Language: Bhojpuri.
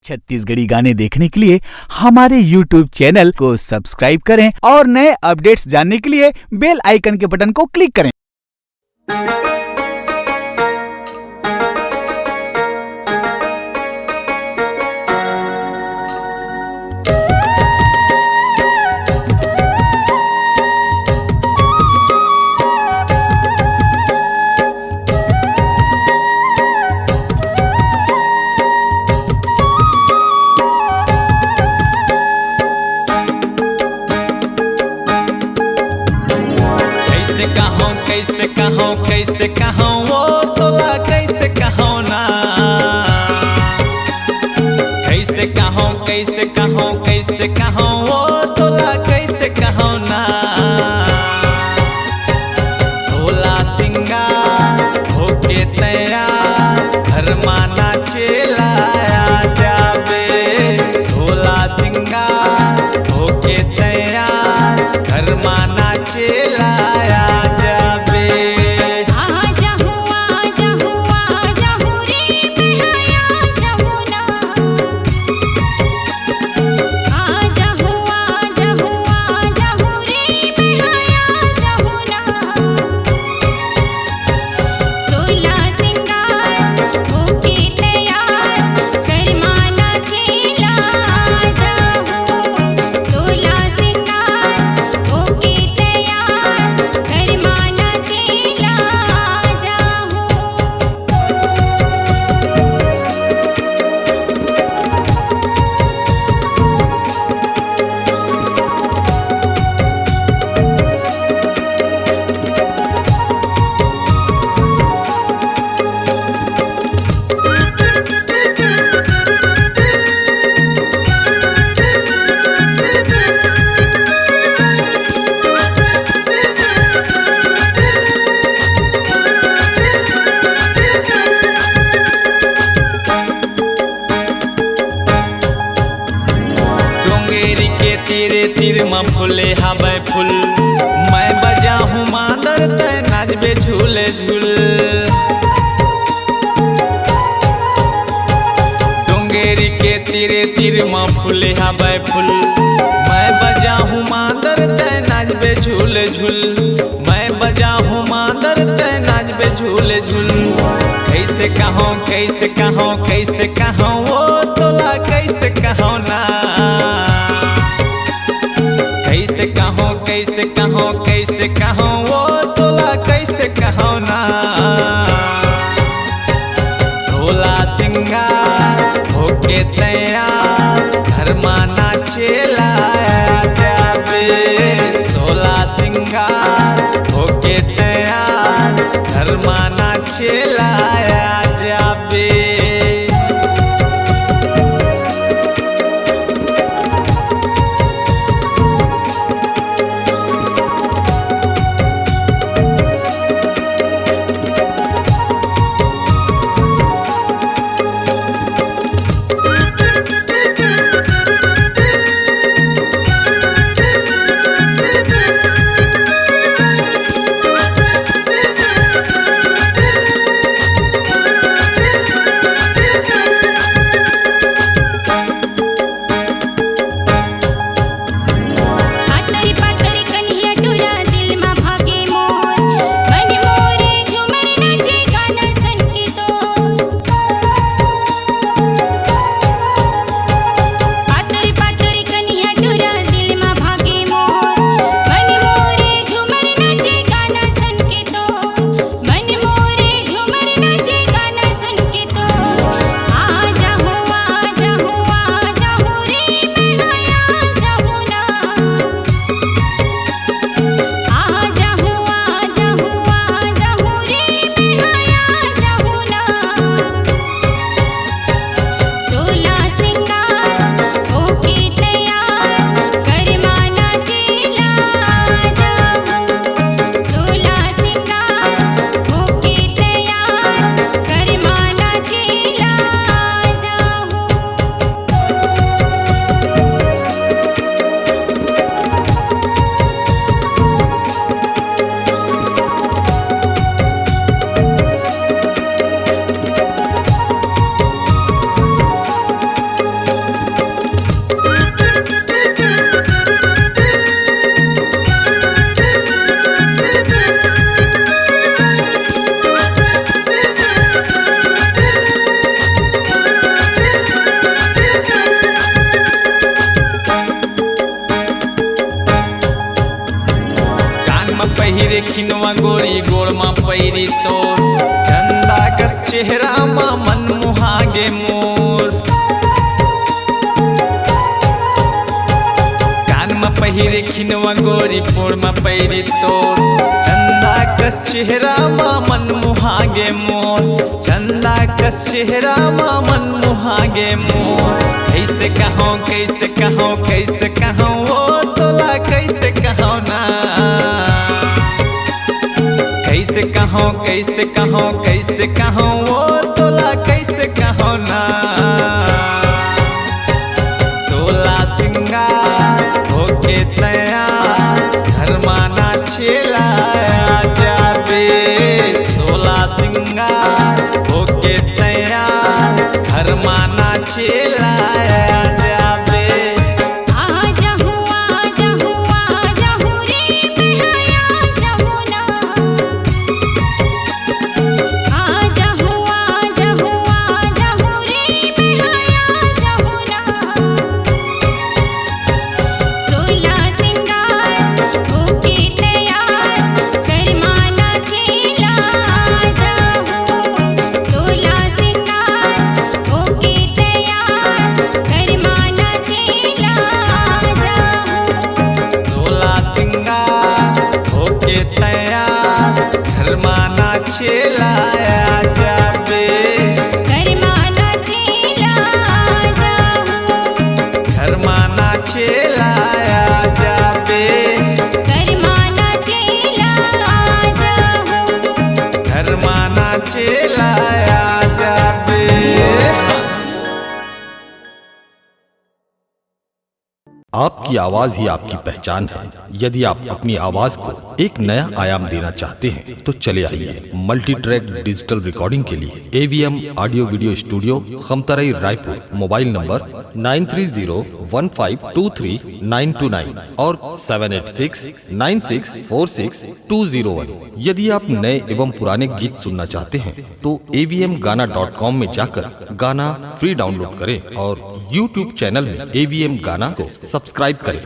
छत्तीसगढ़ी गाने देखने के लिए हमारे YouTube चैनल को सब्सक्राइब करें और नए अपडेट्स जानने के लिए बेल आइकन के बटन को क्लिक करें। कैसे कहूँ वो तोला कैसे कहूँ ना, कैसे कहूँ वो तोला कैसे कहूँ ना। सोला सिंगार होके तैयार घर माना चलाया जाबे। सोला सिंगार होके तैयार घर माना चलाया तीरे तीर में फूले हवे फूल। मैं बजा हूँ मादर तय नाचबे झूले झूल। डोंगेरी के तीरे तीर में फूले हवे फूल। मैं बजा हूँ मादर तय नाचबे झूले झूल। मैं बजा हूँ मादर तय नाचबे झूले झूल। कैसे कहूँ वो तोला कैसे कहूँ ना। कैसे कहूँ वो तोला कैसे कहूँ ना। सोला सिंगार होके तैयार घर माना चलाया जाबे। सोला सिंगार होके तैयार घर माना चलाया जाबे। खिनवा गोरी गोड़ मा पैरी तोर चंदा कस चेहरा मा मन मुहागे मोर कान मा पहिरे खिनवा गोरी पोड़ मा पैरी तोर चंदा कस चेहरा मा मन मुहागे मोर चंदा कस चेहरा मा मन मुहागे मोर कैसे कहो कैसे कहो कैसे कहो वो तोला कैसे कहो ना कैसे कहो कैसे कहो कैसे कहो वो तोला कैसे कहो ना सोला सिंगार होके तैयार घर माना छेला जाबे सोला सिंगार होके तैयार घर माना छेला छेलाया जाबे घर माना छेला जाहू घर माना छेलाया जाबे घर माना छेला जाहू घर माना छेलाया जाबे। आपकी आवाज ही आपकी पहचान है। यदि आप अपनी आवाज को एक नया आयाम देना चाहते हैं तो चले आइए मल्टी ट्रैक डिजिटल रिकॉर्डिंग के लिए AVM audio video studio Khamtarai Raipur. Mobile number 9301523929 और 7869646201। यदि आप नए एवं पुराने गीत सुनना चाहते हैं तो avmgana.com में जाकर गाना फ्री डाउनलोड करें और YouTube चैनल में AVM गाना को सब्सक्राइब करें।